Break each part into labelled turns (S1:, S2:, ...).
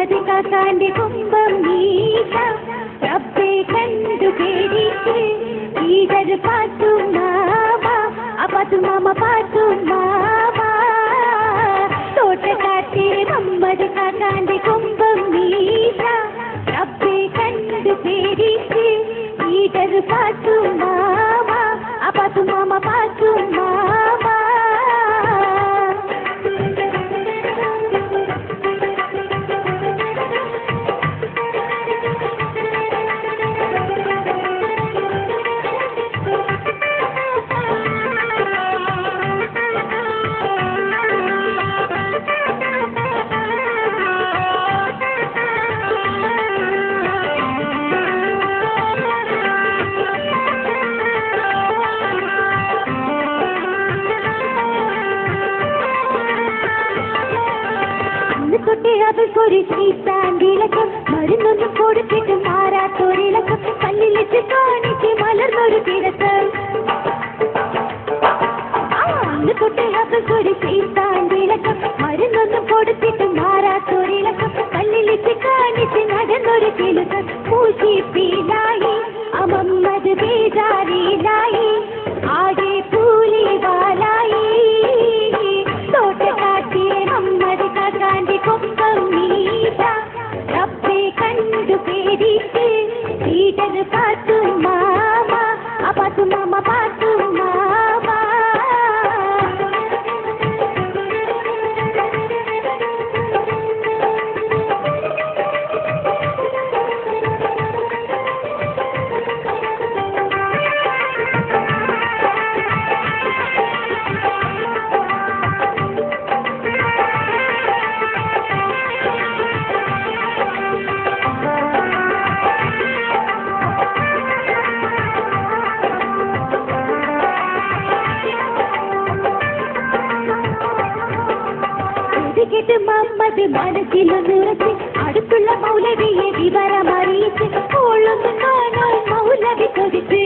S1: മമ്മദ് കാക്കാന്റെ കുംഭം നീട്ട റബ്ബേ കണ്ടു പേടിച്ച് ഈദർ പാത്തുമാവ അപ്പാത്തുമാമ പാത്തുമാവ തോട്ടക്കാട്ടെ മമ്മദ് കാക്കാന്റെ കുംഭം നീട്ട റബ്ബേ കണ്ടു പേടിച്ച് ഈദർ പാത്തുമാവ അപ്പാത്തുമാമ പാത്തുമാവ ൊരു ശ്രീത്താണ്ടിളക്കം മരുന്നൊന്നും കൊടുത്തിട്ട് മാറാത്തൊരിളക്കം കല്ലിലിട്ട് കാണിച്ച് മലർന്നൊരു കിടക്കം അന്ന് തൊട്ട് അതൊരു ശ്രീത്താണ്ടിളക്കം മരുന്നൊന്നും കൊടുത്തിട്ട് മാറാത്തൊരിളക്കം കല്ലിലിട്ട് കാണിച്ച് നടന്നൊരു കിടക്കം പൂശിപ്പിലായി അമമ്മദ് ബേജാറിലായി ആകെ പൂലിവാലായി തോട്ടക്കാട്ടിലെ മമ്മദ് കാക്കാന്റെ കൊമ്പം നീട്ട റബ്ബേ കണ്ടു പേടിച്ച് ഈദർ പാത്തുമാമ അപ്പാത്തുമാമ പാത്തുമാമ കേട്ട് മമ്മദ് മനസ്സിലൊന്നുറച്ച് അടുത്തുള്ള മൗലവിയെ വിവരമറിയിച്ച് ഓളൊന്ന് കാണാൻ മൗലവി കൊതിച്ച്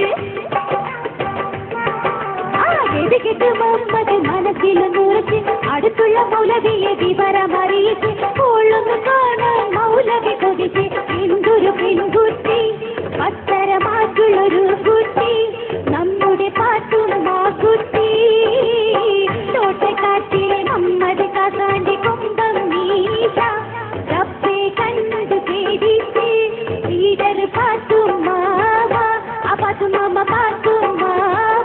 S1: കേട്ട് മമ്മദ് മനസ്സിലൊന്നുറച്ച് അടുത്തുള്ള മൗലവിയെ വിവരമറിയിച്ച് ഓളൊന്ന് കാണാൻ മൗലവി കൊതിച്ച് എന്തൊരു പെൺകുട്ടി പത്തരമാറ്റുള്ളൊരു കുട്ടി നമ്മുടെ പാട്ടുമാ കുട്ടി തോട്ടക്കാട്ടിലെ മമ്മദ് കാക്കാന്റെ കുംഭം നീട്ട റബ്ബേ കണ്ടു പേടിച്ച് ഈദർ പാത്തുമാവ അപ്പാത്തുമാമ പാത്തുമാവ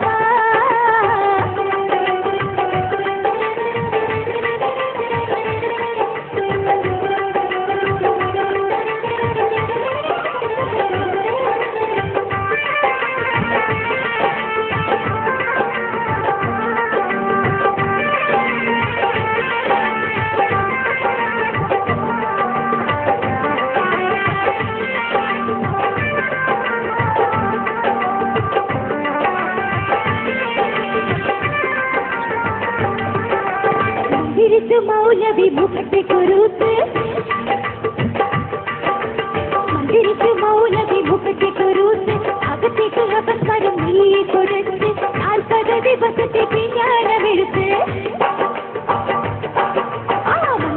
S1: തിരിച്ചു മൗലവി മുഖത്തെ കുരുത്ത് തിരിച്ചു മൗലവി മുഖത്തെ കുരുത്ത് അകത്തേക്ക് അപസ്കാരം നീ കൊടുത്ത് 40 ദിവസത്തെ പിഞ്ഞാണമെടുത്ത്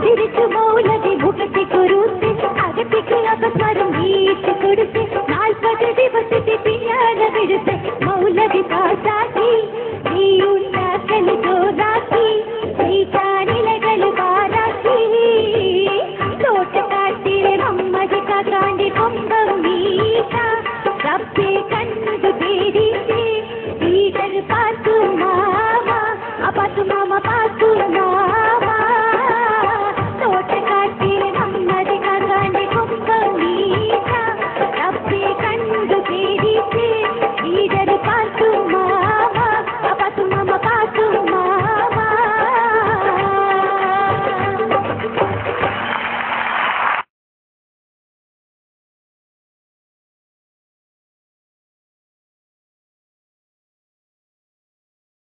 S1: തിരിച്ചു മൗലവി മുഖത്തെ കുരുത്ത് അകത്തേക്ക് അപസ്കാരം നീട്ടി കൊടുത്ത് 40 ദിവസത്തെ പിഞ്ഞാണമെടുത്ത് മൗലവി പാസാക്കി നീ ഉണ്ടാക്കൽ തോന്നാക്കി ിലകൾ പാരാക്കി തോട്ടക്കാട്ടിലെ മമ്മദ് കാക്കാന്റെ കൊമ്പം നീട്ട റബ്ബേ